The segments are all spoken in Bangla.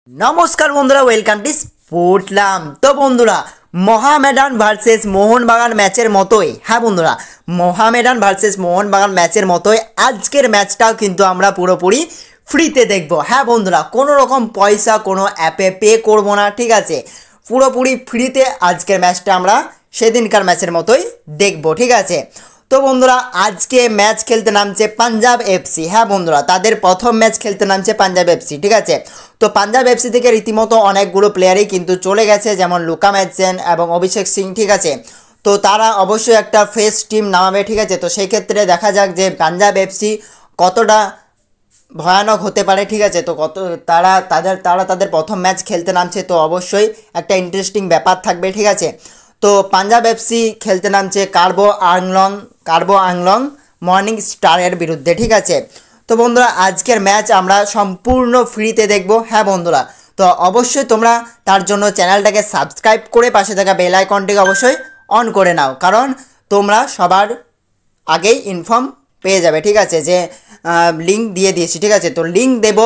नमस्कार बंधुरा वेलकम टू स्पोर्टलाम। तो बंधुरा मोहामेडान भार्सेस मोहनबागान मैचेर मतोई हाँ बंधुरा मोहामेडान भार्सेस मोहनबागान मैचेर मतोई आजकेर मैचटाও কিন্তু আমরা পুরোপুরি ফ্রিতে দেখব। হ্যাঁ বন্ধুরা কোনো রকম পয়সা কোনো অ্যাপে পে করব না, ঠিক আছে, পুরোপুরি ফ্রিতে আজকের ম্যাচটা আমরা সেদিনকার ম্যাচের মতোই দেখব, ঠিক আছে। তো বন্ধুরা আজকে ম্যাচ খেলতে নামছে পাঞ্জাব এফসি। হ্যাঁ বন্ধুরা তাদের প্রথম ম্যাচ খেলতে নামছে পাঞ্জাব এফসি, ঠিক আছে। তো পাঞ্জাব এফসি থেকে রীতিমতো অনেকগুলো প্লেয়ারই কিন্তু চলে গেছে, যেমন লুকা ম্যাচেন এবং অভিষেক সিং, ঠিক আছে। তো তারা অবশ্যই একটা ফ্রেশ টিম নামাবে, ঠিক আছে। তো সেই ক্ষেত্রে দেখা যাক যে পাঞ্জাব এফসি কতটা ভয়ানক হতে পারে, ঠিক আছে। তো তারা তাদের প্রথম ম্যাচ খেলতে নামছে, তো অবশ্যই একটা ইন্টারেস্টিং ব্যাপার থাকবে, ঠিক আছে। তো পাঞ্জাব এফসি খেলতে নামছে কার্বো আংলং মর্নিং স্টারের বিরুদ্ধে, ঠিক আছে। তো বন্ধুরা আজকের ম্যাচ আমরা সম্পূর্ণ ফ্রিতে দেখব। হ্যাঁ বন্ধুরা তো অবশ্যই তোমরা তার জন্য চ্যানেলটাকে সাবস্ক্রাইব করে পাশে থাকা বেল আইকনটিকে অবশ্যই অন করে নাও, কারণ তোমরা সবার আগেই ইনফর্ম পেয়ে যাবে, ঠিক আছে, যে লিঙ্ক দিয়ে দিয়েছি, ঠিক আছে। তো লিঙ্ক দেব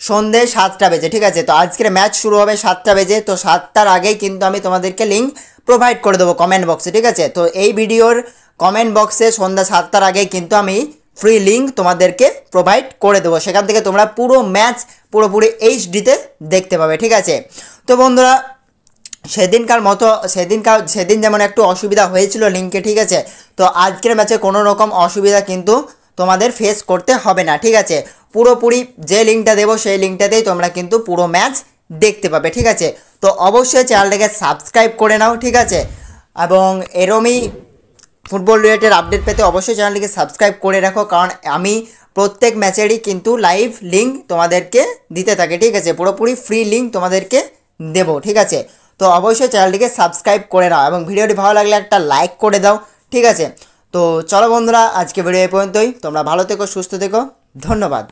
সন্ধ্যে 7টা বেজে, ঠিক আছে। তো আজকের ম্যাচ শুরু হবে 7টা বেজে, তো 7টার আগেই কিন্তু আমি তোমাদেরকে লিঙ্ক প্রোভাইড করে দেবো কমেন্ট বক্সে, ঠিক আছে। তো এই ভিডিওর কমেন্ট বক্সে সন্ধ্যা 7টার আগেই কিন্তু আমি ফ্রি লিঙ্ক তোমাদেরকে প্রোভাইড করে দেবো, সেখান থেকে তোমরা পুরো ম্যাচ পুরোপুরি এইচডিতে দেখতে পাবে, ঠিক আছে। তো বন্ধুরা সেদিন যেমন একটু অসুবিধা হয়েছিল লিঙ্কে, ঠিক আছে। তো আজকের ম্যাচে কোনো রকম অসুবিধা কিন্তু তোমাদের ফেস করতে হবে না, ঠিক আছে। পুরোপুরি যে লিঙ্কটা দেবো সেই লিঙ্কটাতেই তোমরা কিন্তু পুরো ম্যাচ দেখতে পাবে, ঠিক আছে। তো অবশ্যই চ্যানেলটাকে সাবস্ক্রাইব করে নাও, ঠিক আছে, এবং এরমই ফুটবল রিলেটেড আপডেট পেতে অবশ্যই চ্যানেলটিকে সাবস্ক্রাইব করে রাখো, কারণ আমি প্রত্যেক ম্যাচেরই কিন্তু লাইভ লিঙ্ক তোমাদেরকে দিতে থাকি, ঠিক আছে। পুরোপুরি ফ্রি লিঙ্ক তোমাদেরকে দেবো, ঠিক আছে। তো অবশ্যই চ্যানেলটিকে সাবস্ক্রাইব করে নাও এবং ভিডিওটি ভালো লাগলে একটা লাইক করে দাও, ঠিক আছে। তো চলো বন্ধুরা আজকে ভিডিও এই পর্যন্তই। তোমরা ভালো থেকো, সুস্থ থেকো, ধন্যবাদ।